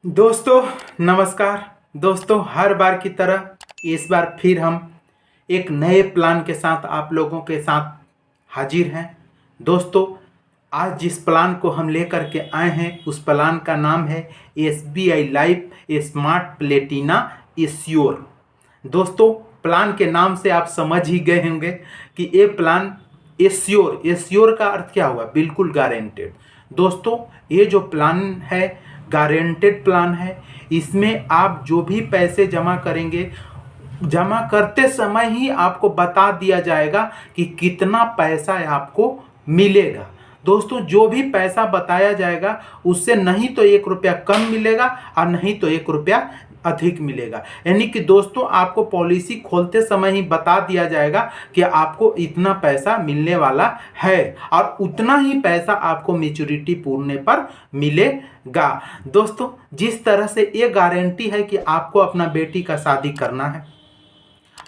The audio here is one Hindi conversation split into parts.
दोस्तों नमस्कार। दोस्तों हर बार की तरह इस बार फिर हम एक नए प्लान के साथ आप लोगों के साथ हाजिर हैं। दोस्तों आज जिस प्लान को हम लेकर के आए हैं उस प्लान का नाम है SBI life smart Platina assure. दोस्तों प्लान के नाम से आप समझ ही गए होंगे कि ये प्लान एश्योर, एश्योर का अर्थ क्या हुआ? बिल्कुल गारंटेड। दोस्तों ये जो प्लान है गारंटेड प्लान है। इसमें आप जो भी पैसे जमा करेंगे, जमा करते समय ही आपको बता दिया जाएगा कि कितना पैसा आपको मिलेगा। दोस्तों जो भी पैसा बताया जाएगा उससे नहीं तो 1 रुपया कम मिलेगा और नहीं तो 1 रुपया अधिक मिलेगा। यानी कि दोस्तों आपको पॉलिसी खोलते समय ही बता दिया जाएगा कि आपको इतना पैसा मिलने वाला है और उतना ही पैसा आपको मैच्योरिटी पूरने पर मिलेगा। दोस्तों जिस तरह से ये गारंटी है कि आपको अपना बेटी का शादी करना है,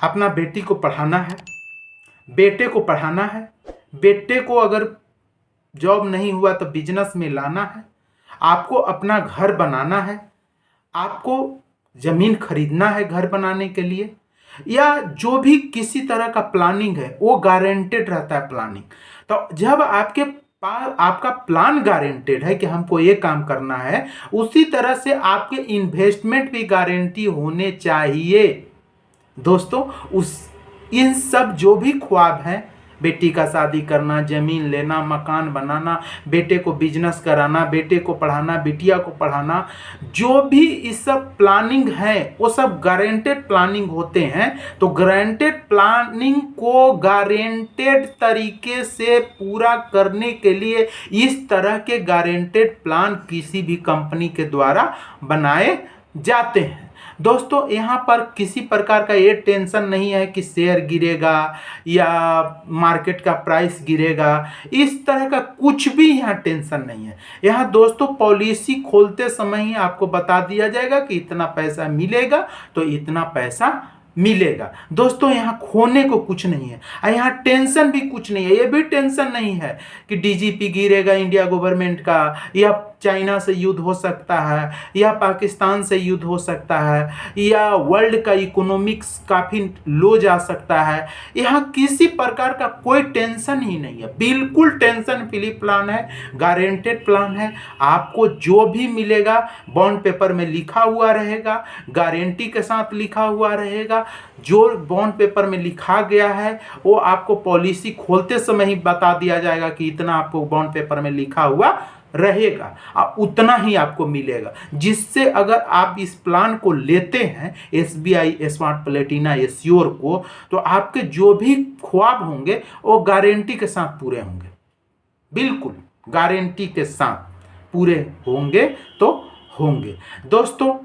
अपना बेटी को पढ़ाना है, बेटे को पढ़ाना है, बेटे को अगर जॉब नहीं हुआ तो बिजनेस में लाना है, आपको अपना घर बनाना है, आपको ज़मीन खरीदना है घर बनाने के लिए, या जो भी किसी तरह का प्लानिंग है वो गारंटेड रहता है प्लानिंग। तो जब आपका प्लान गारंटेड है कि हमको ये काम करना है, उसी तरह से आपके इन्वेस्टमेंट भी गारंटी होने चाहिए। दोस्तों इन सब जो भी ख्वाब हैं, बेटी का शादी करना, जमीन लेना, मकान बनाना, बेटे को बिजनेस कराना, बेटे को पढ़ाना, बिटिया को पढ़ाना, जो भी इस सब प्लानिंग है वो सब गारंटेड प्लानिंग होते हैं। तो गारंटेड प्लानिंग को गारंटेड तरीके से पूरा करने के लिए इस तरह के गारंटेड प्लान किसी भी कंपनी के द्वारा बनाए जाते हैं। दोस्तों यहाँ पर किसी प्रकार का ये टेंशन नहीं है कि शेयर गिरेगा या मार्केट का प्राइस गिरेगा, इस तरह का कुछ भी यहाँ टेंशन नहीं है। यहाँ दोस्तों पॉलिसी खोलते समय ही आपको बता दिया जाएगा कि इतना पैसा मिलेगा तो इतना पैसा मिलेगा। दोस्तों यहाँ खोने को कुछ नहीं है और यहाँ टेंशन भी कुछ नहीं है। ये भी टेंशन नहीं है कि DGP गिरेगा इंडिया गवर्नमेंट का, या चाइना से युद्ध हो सकता है, या पाकिस्तान से युद्ध हो सकता है, या वर्ल्ड का इकोनॉमिक्स काफ़ी लो जा सकता है। यहाँ किसी प्रकार का कोई टेंशन ही नहीं है। बिल्कुल टेंशन फ्री प्लान है, गारंटेड प्लान है। आपको जो भी मिलेगा बॉन्ड पेपर में लिखा हुआ रहेगा, गारंटी के साथ लिखा हुआ रहेगा। जो बॉन्ड पेपर में लिखा गया है वो आपको पॉलिसी खोलते समय ही बता दिया जाएगा कि इतना आपको बॉन्ड पेपर में लिखा हुआ रहेगा और उतना ही आपको मिलेगा। जिससे अगर आप इस प्लान को लेते हैं SBI स्मार्ट प्लेटिना एश्योर को, तो आपके जो भी ख्वाब होंगे वो गारंटी के साथ पूरे होंगे। बिल्कुल गारंटी के साथ पूरे होंगे तो होंगे। दोस्तों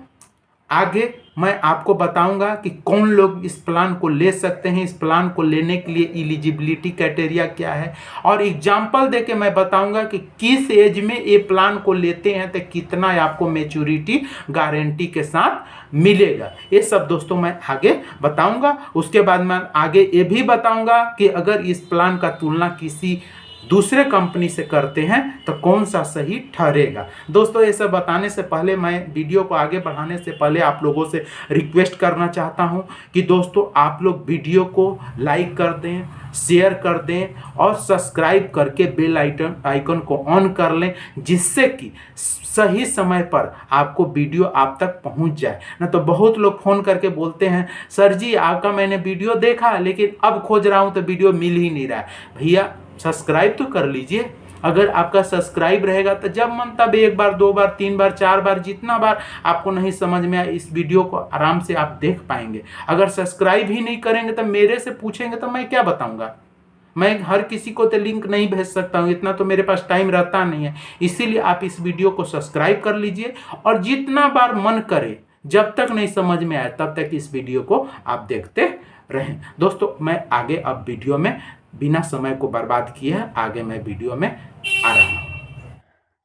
आगे मैं आपको बताऊंगा कि कौन लोग इस प्लान को ले सकते हैं, इस प्लान को लेने के लिए एलिजिबिलिटी क्राइटेरिया क्या है, और एग्जाम्पल देके मैं बताऊंगा कि किस एज में ये प्लान को लेते हैं तो कितना आपको मैच्योरिटी गारंटी के साथ मिलेगा। ये सब दोस्तों मैं आगे बताऊंगा। उसके बाद मैं आगे ये भी बताऊंगा कि अगर इस प्लान का तुलना किसी दूसरे कंपनी से करते हैं तो कौन सा सही ठहरेगा। दोस्तों ये सब बताने से पहले, मैं वीडियो को आगे बढ़ाने से पहले आप लोगों से रिक्वेस्ट करना चाहता हूं कि दोस्तों आप लोग वीडियो को लाइक कर दें, शेयर कर दें और सब्सक्राइब करके बेल आइकन को ऑन कर लें, जिससे कि सही समय पर आपको वीडियो आप तक पहुंच जाए। ना तो बहुत लोग फ़ोन करके बोलते हैं सर जी आपका मैंने वीडियो देखा लेकिन अब खोज रहा हूं तो वीडियो मिल ही नहीं रहा है। भैया सब्सक्राइब तो कर लीजिए। अगर आपका सब्सक्राइब रहेगा तो जब मन तब 1 बार 2 बार 3 बार 4 बार जितना बार आपको नहीं समझ में आए इस वीडियो को आराम से आप देख पाएंगे। अगर सब्सक्राइब ही नहीं करेंगे तो मेरे से पूछेंगे तो मैं क्या बताऊंगा? मैं हर किसी को तो लिंक नहीं भेज सकता हूँ, इतना तो मेरे पास टाइम रहता नहीं है। इसीलिए आप इस वीडियो को सब्सक्राइब कर लीजिए और जितना बार मन करे, जब तक नहीं समझ में आए तब तक इस वीडियो को आप देखते रहें। दोस्तों मैं आगे अब वीडियो में बिना समय को बर्बाद किए आगे मैं वीडियो में आ रहा हूँ।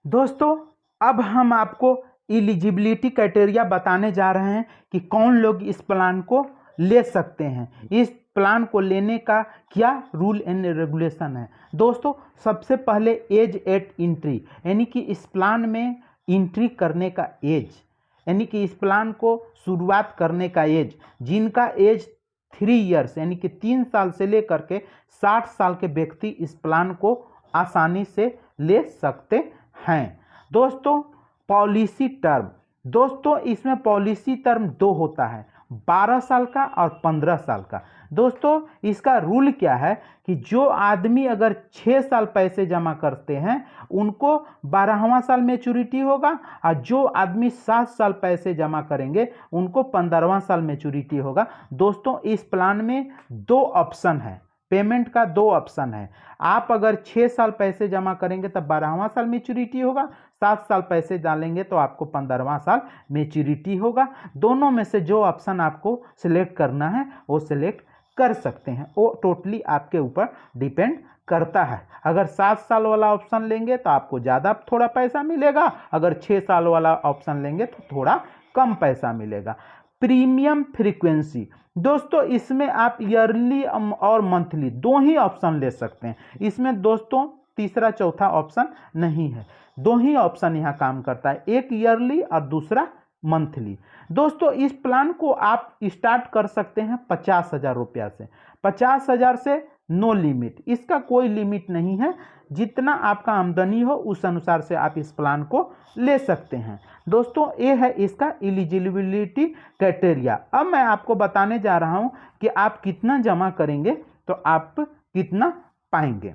दोस्तों अब हम आपको एलिजिबिलिटी क्राइटेरिया बताने जा रहे हैं कि कौन लोग इस प्लान को ले सकते हैं। इस प्लान को लेने का क्या रूल एंड रेगुलेशन है। दोस्तों सबसे पहले एज एट एंट्री, यानी कि इस प्लान में एंट्री करने का एज यानी कि इस प्लान को शुरुआत करने का एज, जिनका एज 3 ईयर्स यानी कि 3 साल से लेकर के 60 साल के व्यक्ति इस प्लान को आसानी से ले सकते हैं। दोस्तों पॉलिसी टर्म, दोस्तों इसमें पॉलिसी टर्म 2 होता है, 12 साल का और 15 साल का। दोस्तों इसका रूल क्या है कि जो आदमी अगर 6 साल पैसे जमा करते हैं उनको 12वां साल मैच्योरिटी होगा, और जो आदमी 7 साल पैसे जमा करेंगे उनको 15वां साल मैच्योरिटी होगा। दोस्तों इस प्लान में 2 ऑप्शन है, पेमेंट का 2 ऑप्शन है। आप अगर 6 साल पैसे जमा करेंगे तब 12वां साल मैच्योरिटी होगा, 7 साल पैसे डालेंगे तो आपको 15वां साल मैच्योरिटी होगा। दोनों में से जो ऑप्शन आपको सिलेक्ट करना है वो सिलेक्ट कर सकते हैं, वो टोटली आपके ऊपर डिपेंड करता है। अगर 7 साल वाला ऑप्शन लेंगे तो आपको ज़्यादा थोड़ा पैसा मिलेगा, अगर 6 साल वाला ऑप्शन लेंगे तो थोड़ा कम पैसा मिलेगा। प्रीमियम फ्रीक्वेंसी, दोस्तों इसमें आप ईयरली और मंथली 2 ही ऑप्शन ले सकते हैं। इसमें दोस्तों तीसरा चौथा ऑप्शन नहीं है, 2 ही ऑप्शन यहाँ काम करता है, एक ईयरली और दूसरा मंथली। दोस्तों इस प्लान को आप स्टार्ट कर सकते हैं 50,000 रुपया से, 50,000 से नो लिमिट, इसका कोई लिमिट नहीं है, जितना आपका आमदनी हो उस अनुसार से आप इस प्लान को ले सकते हैं। दोस्तों ये है इसका एलिजिबिलिटी क्राइटेरिया। अब मैं आपको बताने जा रहा हूं कि आप कितना जमा करेंगे तो आप कितना पाएंगे।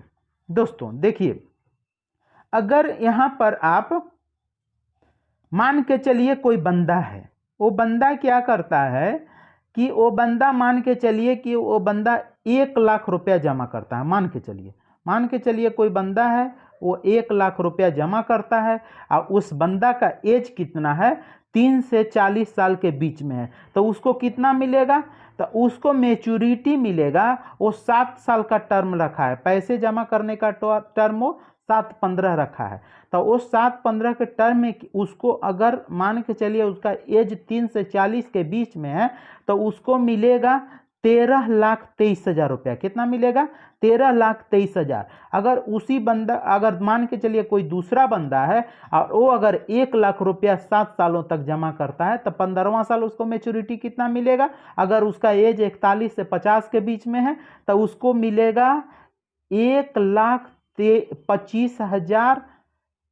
दोस्तों देखिए, अगर यहां पर आप मान के चलिए कोई बंदा है, वो बंदा क्या करता है कि वो बंदा मान के चलिए कि वो बंदा 1 लाख रुपया जमा करता है, मान के चलिए कोई बंदा है वो 1 लाख रुपया जमा करता है, और उस बंदा का एज कितना है, 3 से 40 साल के बीच में है, तो उसको कितना मिलेगा, तो उसको मैच्योरिटी मिलेगा, वो 7 साल का टर्म रखा है, पैसे जमा करने का टर्म वो 7-15 रखा है, तो वो 7-15 के टर्म में उसको अगर मान के चलिए उसका एज 3 से 40 के बीच में है तो उसको मिलेगा 13,23,000 रुपया। कितना मिलेगा, 13,23,000। अगर उसी बंदा, अगर मान के चलिए कोई दूसरा बंदा है और वो अगर 1 लाख रुपया 7 सालों तक जमा करता है तो 15वां साल उसको मैच्योरिटी कितना मिलेगा, अगर उसका एज 41 से 50 के बीच में है तो उसको मिलेगा 1,25,000,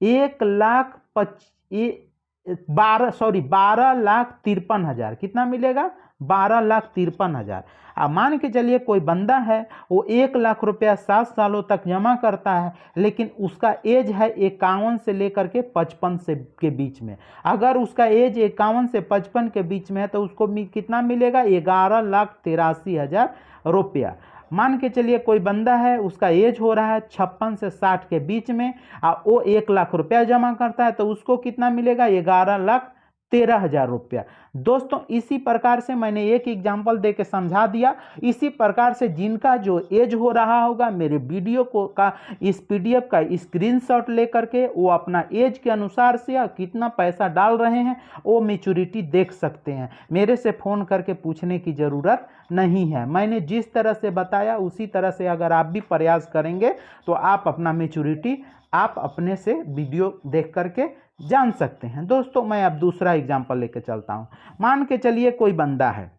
12,53,000। कितना मिलेगा, 12,53,000। अब मान के चलिए कोई बंदा है वो 1 लाख रुपया 7 सालों तक जमा करता है, लेकिन उसका एज है 51 से लेकर के 55 से के बीच में, अगर उसका एज 51 से 55 के बीच में है तो उसको कितना मिलेगा, 11,83,000 रुपया। मान के चलिए कोई बंदा है उसका एज हो रहा है 56 से 60 के बीच में और वो 1 लाख रुपया जमा करता है तो उसको कितना मिलेगा, 11,13,000 रुपया। दोस्तों इसी प्रकार से मैंने एक एग्जाम्पल दे के समझा दिया। इसी प्रकार से जिनका जो एज हो रहा होगा मेरे वीडियो को का इस पीडीएफ का स्क्रीनशॉट लेकर के वो अपना एज के अनुसार से कितना पैसा डाल रहे हैं वो मैच्योरिटी देख सकते हैं। मेरे से फ़ोन करके पूछने की ज़रूरत नहीं है, मैंने जिस तरह से बताया उसी तरह से अगर आप भी प्रयास करेंगे तो आप अपना मैच्योरिटी आप अपने से वीडियो देख करके जान सकते हैं। दोस्तों मैं अब दूसरा एग्जांपल लेके चलता हूं। मान के चलिए कोई बंदा है,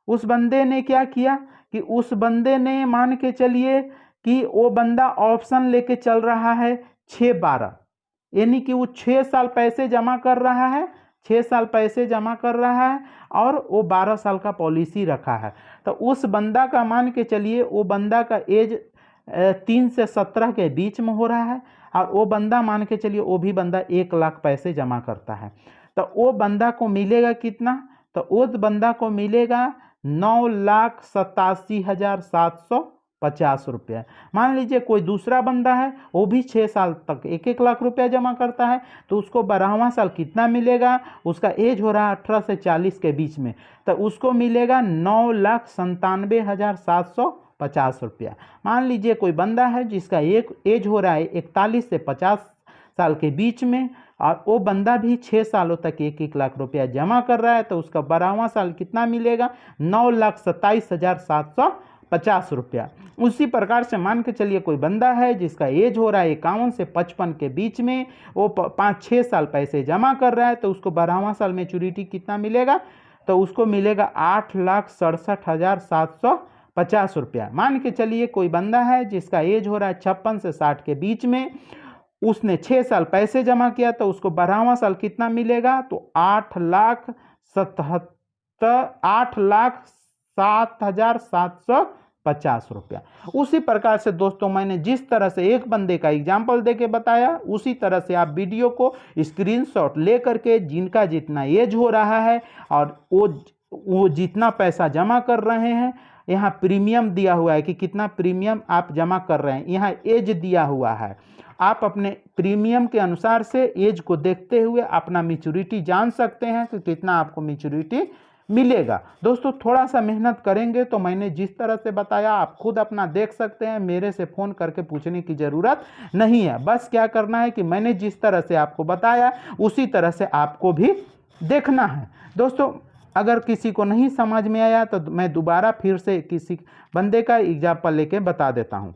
उस बंदे ने क्या किया कि उस बंदे ने मान के चलिए कि वो बंदा ऑप्शन लेके चल रहा है 6-12, यानी कि वो 6 साल पैसे जमा कर रहा है, 6 साल पैसे जमा कर रहा है और वो 12 साल का पॉलिसी रखा है। तो उस बंदा का मान के चलिए वो बंदा का एज 3 से 17 के बीच में हो रहा है और वो बंदा मान के चलिए वो भी बंदा 1 लाख पैसे जमा करता है, तो वो बंदा को मिलेगा कितना, तो उस बंदा को मिलेगा 9,87,750 रुपया। मान लीजिए कोई दूसरा बंदा है वो भी 6 साल तक 1-1 लाख रुपया जमा करता है तो उसको 12वां साल कितना मिलेगा, उसका एज हो रहा है 18 से 40 के बीच में, तो उसको मिलेगा 9,97,750 रुपया। मान लीजिए कोई बंदा है जिसका एक एज हो रहा है 41 से 50 साल के बीच में और वो बंदा भी 6 सालों तक 1-1 लाख रुपया जमा कर रहा है तो उसका 12वां साल कितना मिलेगा, 9,27,750 ₹50। उसी प्रकार से मान के चलिए कोई बंदा है जिसका एज हो रहा है 51 से 55 के बीच में, वो 5-6 साल पैसे जमा कर रहा है, तो उसको 12वां साल मैच्योरिटी कितना मिलेगा, तो उसको मिलेगा ₹8,67,750। मान के चलिए कोई बंदा है जिसका एज हो रहा है 56 से 60 के बीच में, उसने 6 साल पैसे जमा किया, तो उसको 12वां साल कितना मिलेगा, तो ₹8,07,750। उसी प्रकार से दोस्तों मैंने जिस तरह से एक बंदे का एग्जाम्पल देके बताया, उसी तरह से आप वीडियो को स्क्रीनशॉट ले करके जिनका जितना एज हो रहा है और वो जितना पैसा जमा कर रहे हैं, यहाँ प्रीमियम दिया हुआ है कि कितना प्रीमियम आप जमा कर रहे हैं, यहाँ एज दिया हुआ है, आप अपने प्रीमियम के अनुसार से एज को देखते हुए अपना मैच्योरिटी जान सकते हैं कि कितना आपको मैच्योरिटी मिलेगा। दोस्तों थोड़ा सा मेहनत करेंगे तो मैंने जिस तरह से बताया आप खुद अपना देख सकते हैं, मेरे से फ़ोन करके पूछने की ज़रूरत नहीं है। बस क्या करना है कि मैंने जिस तरह से आपको बताया उसी तरह से आपको भी देखना है। दोस्तों अगर किसी को नहीं समझ में आया तो मैं दोबारा फिर से किसी बंदे का एग्जाम्पल लेके बता देता हूँ।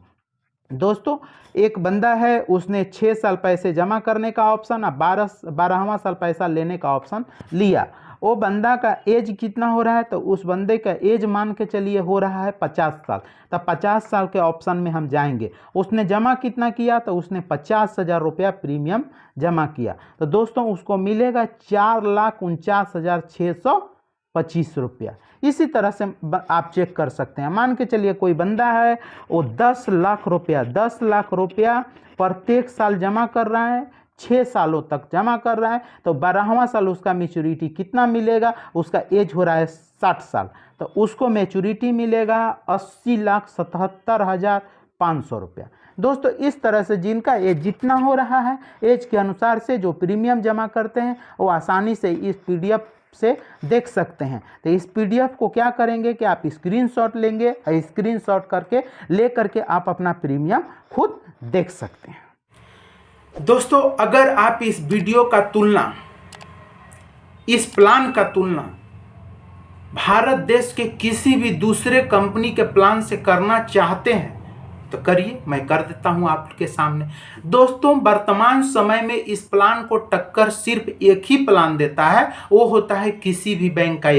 दोस्तों एक बंदा है, उसने 6 साल पैसे जमा करने का ऑप्शन और 12वां साल पैसा लेने का ऑप्शन लिया। वो बंदा का एज कितना हो रहा है, तो उस बंदे का एज मान के चलिए हो रहा है 50 साल। तो 50 साल के ऑप्शन में हम जाएंगे। उसने जमा कितना किया, तो उसने 50,000 रुपया प्रीमियम जमा किया। तो दोस्तों उसको मिलेगा ₹4,49,625। इसी तरह से आप चेक कर सकते हैं। मान के चलिए कोई बंदा है, वो 10 लाख रुपया प्रत्येक साल जमा कर रहा है, 6 सालों तक जमा कर रहा है, तो 12वां साल उसका मैच्योरिटी कितना मिलेगा, उसका एज हो रहा है 60 साल, तो उसको मैच्योरिटी मिलेगा ₹80,77,500। दोस्तों इस तरह से जिनका एज जितना हो रहा है, एज के अनुसार से जो प्रीमियम जमा करते हैं वो आसानी से इस PDF से देख सकते हैं। तो इस PDF को क्या करेंगे कि आप स्क्रीनशॉट लेंगे और स्क्रीनशॉट करके ले करके आप अपना प्रीमियम खुद देख सकते हैं। दोस्तों अगर आप इस वीडियो का तुलना, इस प्लान का तुलना भारत देश के किसी भी दूसरे कंपनी के प्लान से करना चाहते हैं तो करिए, मैं कर देता हूं आपके सामने। दोस्तों वर्तमान समय में इस प्लान को टक्कर सिर्फ एक ही प्लान देता है, वो होता है किसी भी बैंक का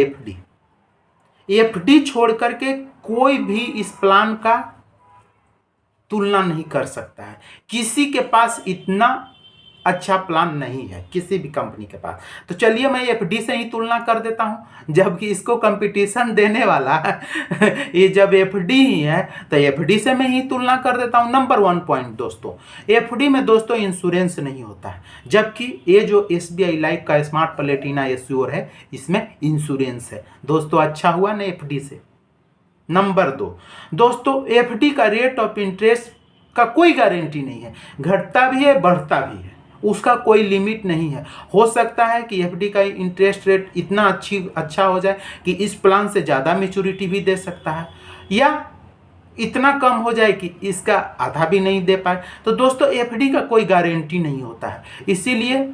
FD छोड़ करके कोई भी इस प्लान का तुलना नहीं कर सकता है। किसी के पास इतना अच्छा प्लान नहीं है, किसी भी कंपनी के पास। तो चलिए मैं FD से ही तुलना कर देता हूं, जबकि इसको कंपटीशन देने वाला है ये जब FD ही है तो FD से मैं ही तुलना कर देता हूं। नंबर 1 पॉइंट दोस्तों, FD में दोस्तों इंश्योरेंस नहीं होता है, जबकि ये जो SBI लाइफ का स्मार्ट प्लेटिना एश्योर है इसमें इंश्योरेंस है। दोस्तों अच्छा हुआ ना FD से। नंबर 2 दोस्तों, FD का रेट ऑफ इंटरेस्ट का कोई गारंटी नहीं है, घटता भी है बढ़ता भी है, उसका कोई लिमिट नहीं है। हो सकता है कि FD का इंटरेस्ट रेट इतना अच्छा हो जाए कि इस प्लान से ज़्यादा मैच्योरिटी भी दे सकता है, या इतना कम हो जाए कि इसका आधा भी नहीं दे पाए। तो दोस्तों FD का कोई गारंटी नहीं होता है, इसीलिए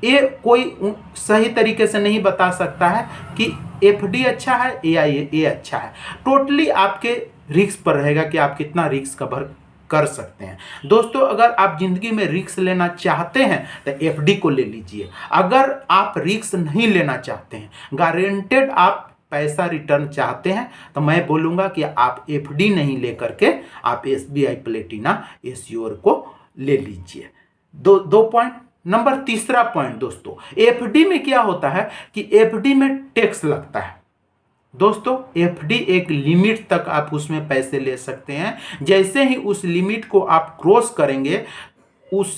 ये कोई सही तरीके से नहीं बता सकता है कि FD अच्छा है या ये अच्छा है। टोटली आपके रिस्क पर रहेगा कि आप कितना रिस्क कवर कर सकते हैं। दोस्तों अगर आप जिंदगी में रिस्क लेना चाहते हैं तो FD को ले लीजिए। अगर आप रिस्क नहीं लेना चाहते हैं, गारंटेड आप पैसा रिटर्न चाहते हैं, तो मैं बोलूँगा कि आप FD नहीं लेकर के आप SBI प्लेटिना एश्योर को ले लीजिए। दो पॉइंट। नंबर तीसरा पॉइंट दोस्तों, FD में क्या होता है कि FD में टैक्स लगता है। दोस्तों FD एक लिमिट तक आप उसमें पैसे ले सकते हैं, जैसे ही उस लिमिट को आप क्रॉस करेंगे उस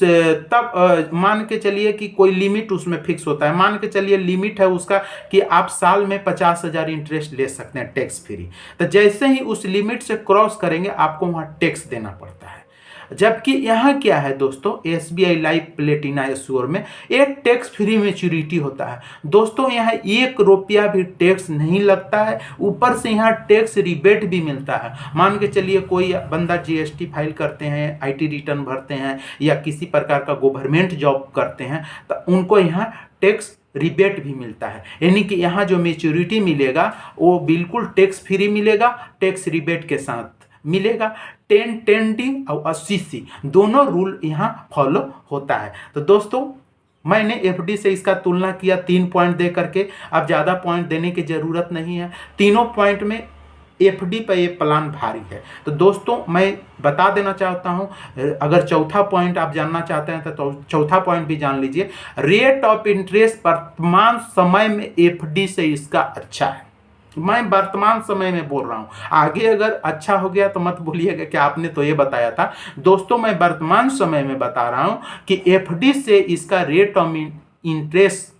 तब मान के चलिए कि कोई लिमिट उसमें फिक्स होता है। मान के चलिए लिमिट है उसका कि आप साल में 50,000 इंटरेस्ट ले सकते हैं टैक्स फ्री। तो जैसे ही उस लिमिट से क्रॉस करेंगे आपको वहाँ टैक्स देना पड़ता है। जबकि यहाँ क्या है दोस्तों, SBI लाइफ प्लेटिना एश्योर में एक टैक्स फ्री मैच्योरिटी होता है। दोस्तों यहाँ 1 रुपया भी टैक्स नहीं लगता है, ऊपर से यहाँ टैक्स रिबेट भी मिलता है। मान के चलिए कोई बंदा GST फाइल करते हैं, IT रिटर्न भरते हैं या किसी प्रकार का गवर्नमेंट जॉब करते हैं, तो उनको यहाँ टैक्स रिबेट भी मिलता है, यानी कि यहाँ जो मैच्योरिटी मिलेगा वो बिल्कुल टैक्स फ्री मिलेगा, टैक्स रिबेट के साथ मिलेगा। 10-10D और 80C दोनों रूल यहाँ फॉलो होता है। तो दोस्तों मैंने एफडी से इसका तुलना किया 3 पॉइंट दे करके। अब ज़्यादा पॉइंट देने की ज़रूरत नहीं है, तीनों पॉइंट में एफडी पर ये प्लान भारी है। तो दोस्तों मैं बता देना चाहता हूँ, अगर चौथा पॉइंट आप जानना चाहते हैं तो चौथा पॉइंट भी जान लीजिए। रेट ऑफ इंटरेस्ट वर्तमान समय में एफडी से इसका अच्छा है। मैं वर्तमान समय में बोल रहा हूँ, आगे अगर अच्छा हो गया तो मत बोलिएगा कि आपने तो ये बताया था। दोस्तों मैं वर्तमान समय में बता रहा हूँ कि एफडी से इसका रेट ऑफ इंटरेस्ट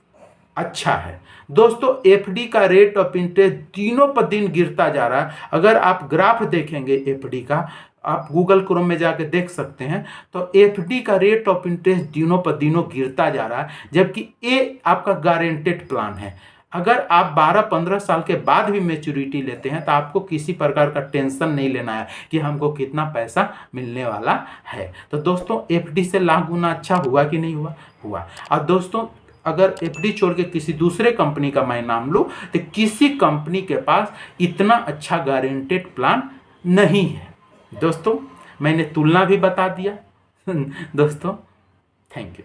अच्छा है। दोस्तों एफडी का रेट ऑफ इंटरेस्ट दिनों पर दिन गिरता जा रहा है। अगर आप ग्राफ देखेंगे एफडी का, आप गूगल क्रोम में जाके देख सकते हैं, तो एफडी का रेट ऑफ इंटरेस्ट दिनों पर दिनों गिरता जा रहा है, जबकि ये आपका गारंटेड प्लान है। अगर आप 12-15 साल के बाद भी मैच्योरिटी लेते हैं तो आपको किसी प्रकार का टेंशन नहीं लेना है कि हमको कितना पैसा मिलने वाला है। तो दोस्तों एफडी से लाख गुना अच्छा हुआ कि नहीं हुआ? हुआ। और दोस्तों अगर एफडी छोड़ के किसी दूसरे कंपनी का मैं नाम लूँ तो किसी कंपनी के पास इतना अच्छा गारंटेड प्लान नहीं है। दोस्तों मैंने तुलना भी बता दिया। दोस्तों थैंक यू।